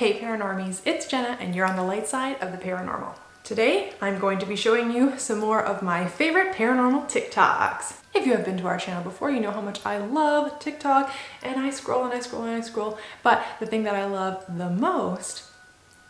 Hey Paranormies, it's Jenna and you're on the light side of the paranormal. Today, I'm going to be showing you some more of my favorite paranormal TikToks. If you have been to our channel before, you know how much I love TikTok, and I scroll and I scroll and I scroll, but the thing that I love the most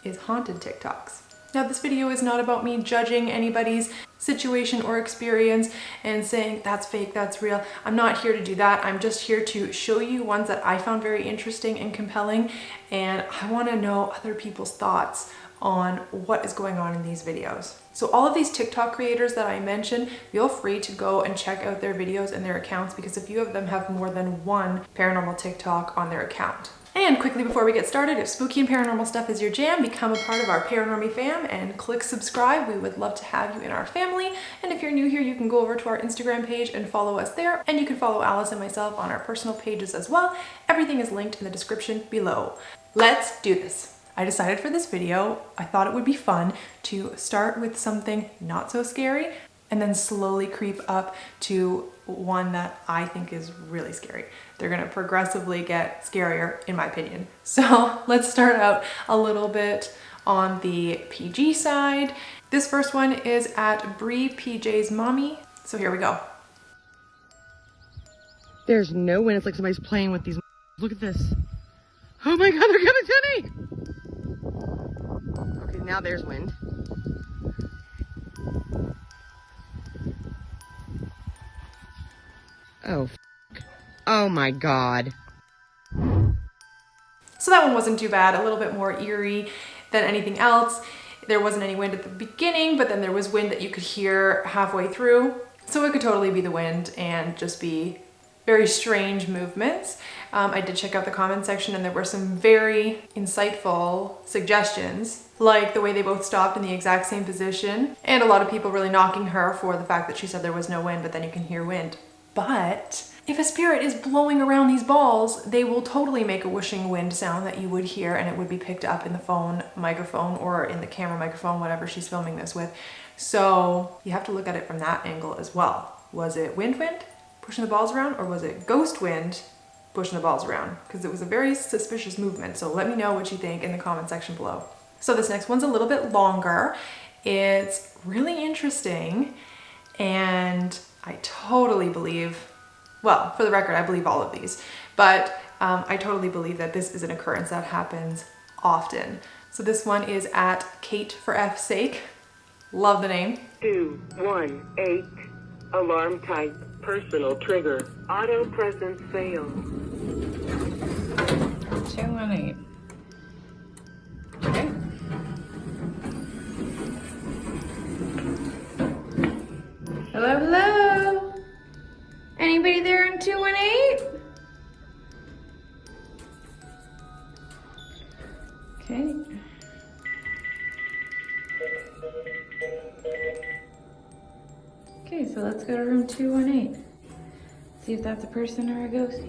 is haunted TikToks. Now, this video is not about me judging anybody's situation or experience and saying that's fake, that's real. I'm not here to do that. I'm just here to show you ones that I found very interesting and compelling, and I want to know other people's thoughts on what is going on in these videos. So all of these TikTok creators that I mentioned, feel free to go and check out their videos and their accounts, because a few of them have more than one paranormal TikTok on their account. And quickly before we get started, if spooky and paranormal stuff is your jam, become a part of our Paranormy fam and click subscribe. We would love to have you in our family. And if you're new here, you can go over to our Instagram page and follow us there. And you can follow Alice and myself on our personal pages as well. Everything is linked in the description below. Let's do this. I decided for this video, I thought it would be fun to start with something not so scary and then slowly creep up to one that I think is really scary. They're gonna progressively get scarier, in my opinion. So let's start out a little bit on the PG side. This first one is at Bree PJ's Mommy. So here we go. There's no wind. It's like somebody's playing with these. Look at this. Oh my God, they're coming to me. Okay, now there's wind. Oh, oh my God. So that one wasn't too bad, a little bit more eerie than anything else. There wasn't any wind at the beginning, but then there was wind that you could hear halfway through. So it could totally be the wind and just be very strange movements. I did check out the comment section and there were some very insightful suggestions, like the way they both stopped in the exact same position, and a lot of people really knocking her for the fact that she said there was no wind, but then you can hear wind. But if a spirit is blowing around these balls, they will totally make a whooshing wind sound that you would hear, and it would be picked up in the phone microphone or in the camera microphone, whatever she's filming this with. So you have to look at it from that angle as well. Was it wind pushing the balls around, or was it ghost wind pushing the balls around? Because it was a very suspicious movement. So let me know what you think in the comment section below. So this next one's a little bit longer. It's really interesting, and I totally believe, well, for the record, I believe all of these, but I totally believe that this is an occurrence that happens often. So this one is at Kate for F's sake. Love the name. 218, alarm type, personal trigger, auto presence fail. 218. Okay. Hello, hello? Anybody there in 218? Okay. Okay, so let's go to room 218. See if that's a person or a ghost.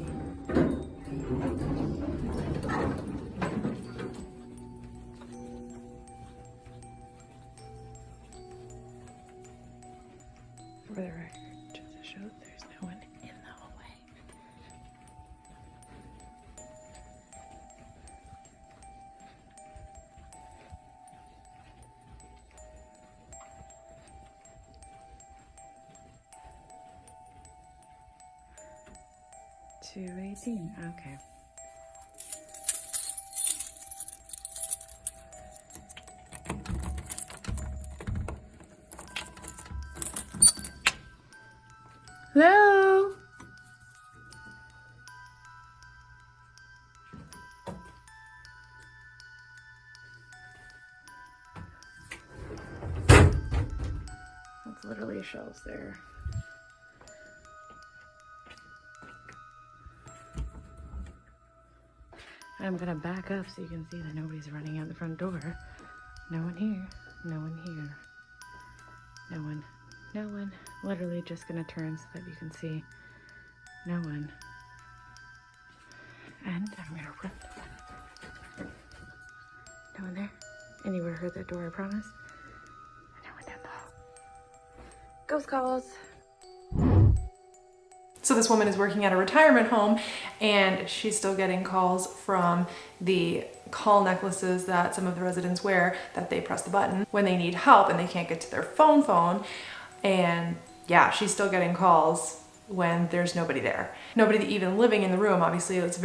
For the record, just to show that there's no one in the hallway. $218, okay. Hello? That's literally shelves there. I'm gonna back up so you can see that nobody's running out the front door. No one here, no one here. No one, no one. Literally just gonna turn so that you can see no one. And I'm gonna run. No one there. And you would have heard that door, I promise. And no one down the hall. Ghost calls. So this woman is working at a retirement home and she's still getting calls from the call necklaces that some of the residents wear, that they press the button when they need help and they can't get to their phone. And yeah, she's still getting calls when there's nobody there. Nobody even living in the room. Obviously it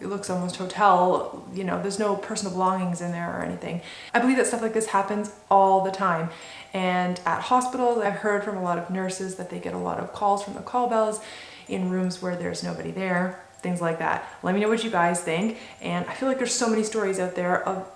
looks almost hotel, you know, there's no personal belongings in there or anything. I believe that stuff like this happens all the time. And at hospitals, I've heard from a lot of nurses that they get a lot of calls from the call bells in rooms where there's nobody there, things like that. Let me know what you guys think. And I feel like there's so many stories out there of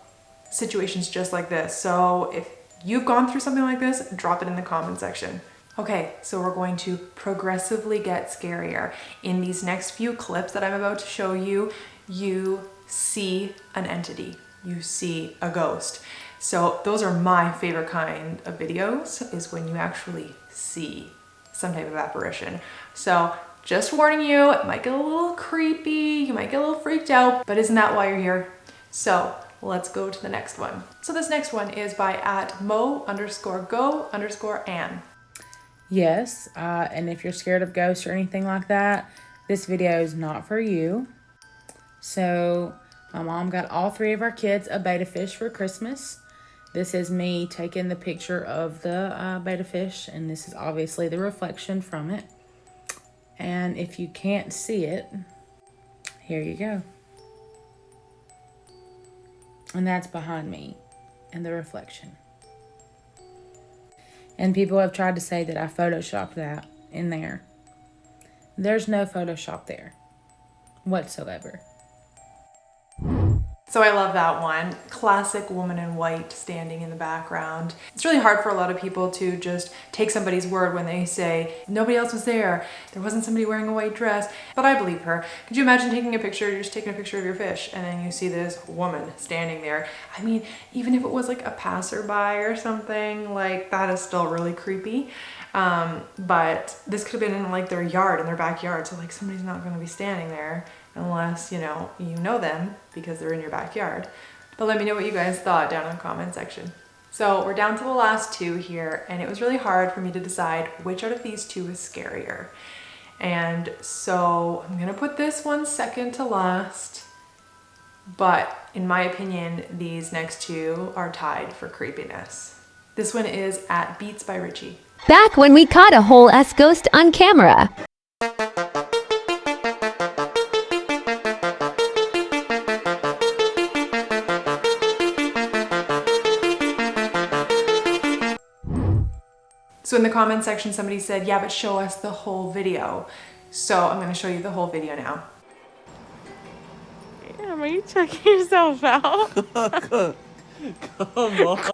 situations just like this. So if you've gone through something like this, drop it in the comment section. Okay, so we're going to progressively get scarier. In these next few clips that I'm about to show you, you see an entity, you see a ghost. So those are my favorite kind of videos, is when you actually see some type of apparition. So just warning you, it might get a little creepy, you might get a little freaked out, but isn't that why you're here? So let's go to the next one. So this next one is by @mo_go_Ann. Yes, and if you're scared of ghosts or anything like that, this video is not for you. So my mom got all 3 of our kids a betta fish for Christmas. This is me taking the picture of the betta fish, and this is obviously the reflection from it. And if you can't see it, here you go. And that's behind me and the reflection. And people have tried to say that I photoshopped that in there. There's no Photoshop there whatsoever. So I love that one. Classic woman in white standing in the background. It's really hard for a lot of people to just take somebody's word when they say nobody else was there wasn't somebody wearing a white dress, but I believe her. Could you imagine taking a picture, you're just taking a picture of your fish and then you see this woman standing there? I mean, even if it was like a passerby or something, like that is still really creepy. But this could have been in like their yard, in their backyard, so like somebody's not going to be standing there unless you know them because they're in your backyard. But let me know what you guys thought down in the comment section. So we're down to the last 2 here, and it was really hard for me to decide which out of these 2 is scarier. And so I'm gonna put this one second to last, but in my opinion these next 2 are tied for creepiness. This one is @Beats by Richie. Back when we caught a whole S ghost on camera. So in the comment section, somebody said, yeah, but show us the whole video. So I'm going to show you the whole video now. Damn, are you checking yourself out? Come on.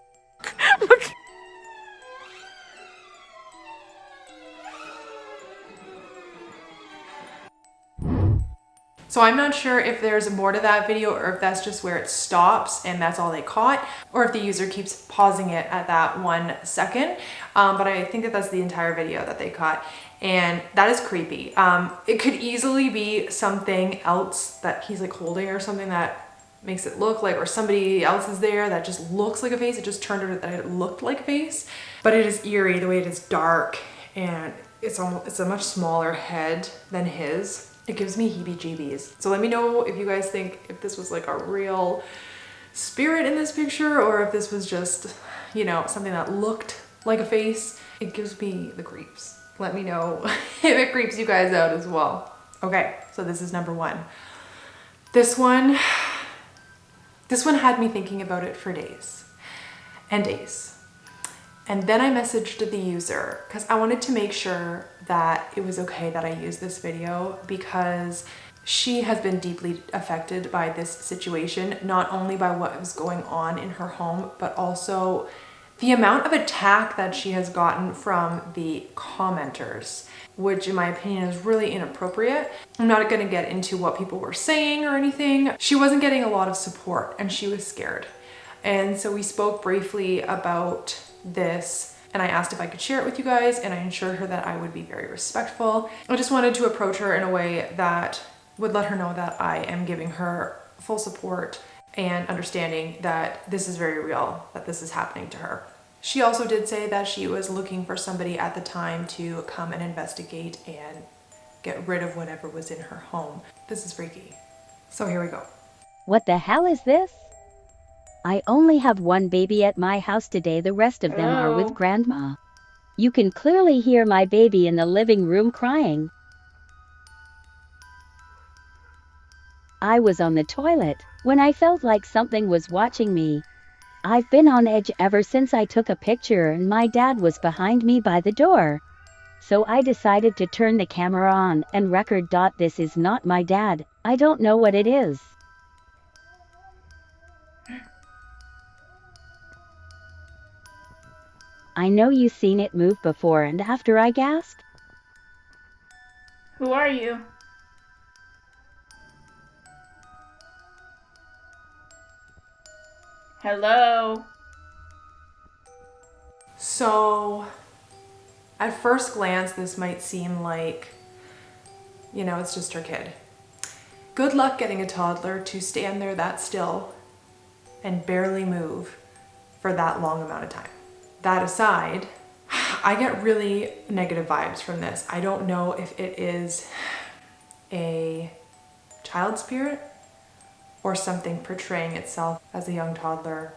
So I'm not sure if there's more to that video or if that's just where it stops and that's all they caught, or if the user keeps pausing it at that 1 second. But I think that that's the entire video that they caught, and that is creepy. It could easily be something else that he's like holding or something that makes it look like, or somebody else is there that just looks like a face. It just turned out that it looked like a face, but it is eerie the way it is dark, and it's a much smaller head than his. It gives me heebie-jeebies. So let me know if you guys think if this was like a real spirit in this picture, or if this was just, you know, something that looked like a face. It gives me the creeps. Let me know if it creeps you guys out as well. Okay, so this is number 1. This one had me thinking about it for days and days. And then I messaged the user because I wanted to make sure that it was okay that I use this video, because she has been deeply affected by this situation, not only by what was going on in her home, but also the amount of attack that she has gotten from the commenters, which in my opinion is really inappropriate. I'm not going to get into what people were saying or anything. She wasn't getting a lot of support and she was scared. And so we spoke briefly about this, and I asked if I could share it with you guys, and I assured her that I would be very respectful. I just wanted to approach her in a way that would let her know that I am giving her full support and understanding that this is very real, that this is happening to her. She also did say that she was looking for somebody at the time to come and investigate and get rid of whatever was in her home. This is freaky. So here we go. What the hell is this? I only have one baby at my house today. The rest of them are with grandma. You can clearly hear my baby in the living room crying. I was on the toilet when I felt like something was watching me. I've been on edge ever since I took a picture and my dad was behind me by the door. So I decided to turn the camera on and record. This is not my dad. I don't know what it is. I know you seen it move before and after, I gasped. Who are you? Hello? So at first glance, this might seem like, you know, it's just her kid. Good luck getting a toddler to stand there that still and barely move for that long amount of time. That aside, I get really negative vibes from this. I don't know if it is a child spirit or something portraying itself as a young toddler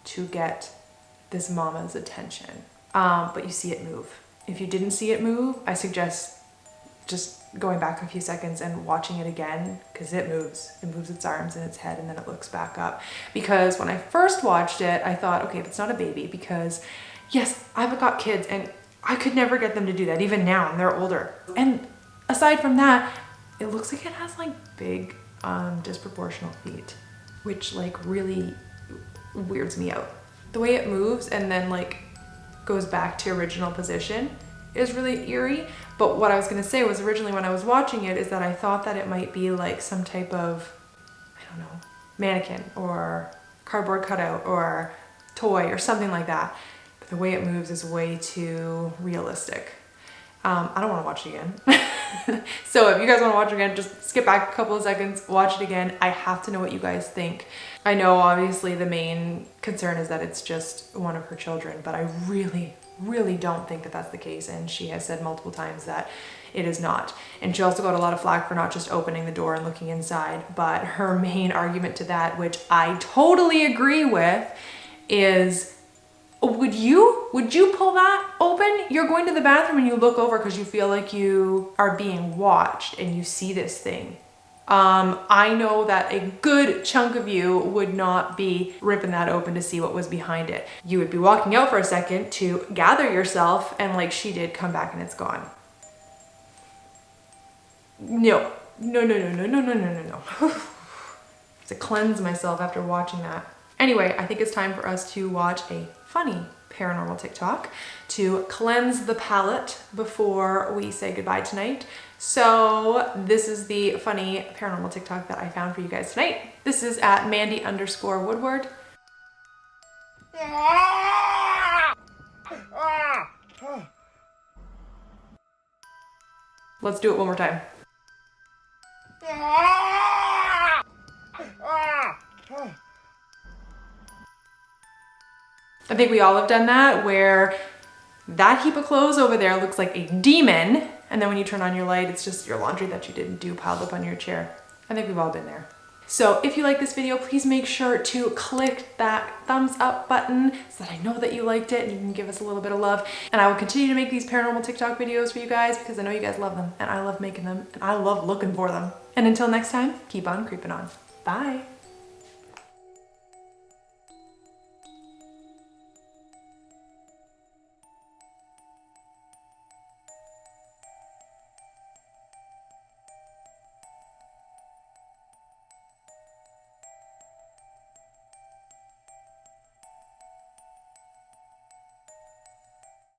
to get this mama's attention. But you see it move. If you didn't see it move, I suggest just going back a few seconds and watching it again, because it moves. It moves its arms and its head and then it looks back up. Because when I first watched it, I thought, okay, that's not a baby, because yes, I've got kids and I could never get them to do that, even now, and they're older. And aside from that, it looks like it has like big, disproportional feet, which like really weirds me out. The way it moves and then like goes back to original position is really eerie. But what I was gonna say was originally when I was watching it is that I thought that it might be like some type of, I don't know, mannequin or cardboard cutout or toy or something like that. But the way it moves is way too realistic. I don't wanna watch it again. So if you guys wanna watch it again, just skip back a couple of seconds, watch it again. I have to know what you guys think. I know obviously the main concern is that it's just one of her children, but I really don't think that that's the case, and she has said multiple times that it is not. And she also got a lot of flack for not just opening the door and looking inside, but her main argument to that, which I totally agree with, is would you pull that open? You're going to the bathroom and you look over because you feel like you are being watched and you see this thing. I know that a good chunk of you would not be ripping that open to see what was behind it. You would be walking out for a second to gather yourself and like she did, come back and it's gone. No. To cleanse myself after watching that. Anyway, I think it's time for us to watch a funny paranormal TikTok to cleanse the palate before we say goodbye tonight. So this is the funny paranormal TikTok that I found for you guys tonight. This is at Mandy_Woodward. Let's do it one more time. I think we all have done that, where that heap of clothes over there looks like a demon, and then when you turn on your light, it's just your laundry that you didn't do piled up on your chair. I think we've all been there. So if you like this video, please make sure to click that thumbs up button so that I know that you liked it and you can give us a little bit of love. And I will continue to make these paranormal TikTok videos for you guys because I know you guys love them and I love making them and I love looking for them. And until next time, keep on creeping on. Bye.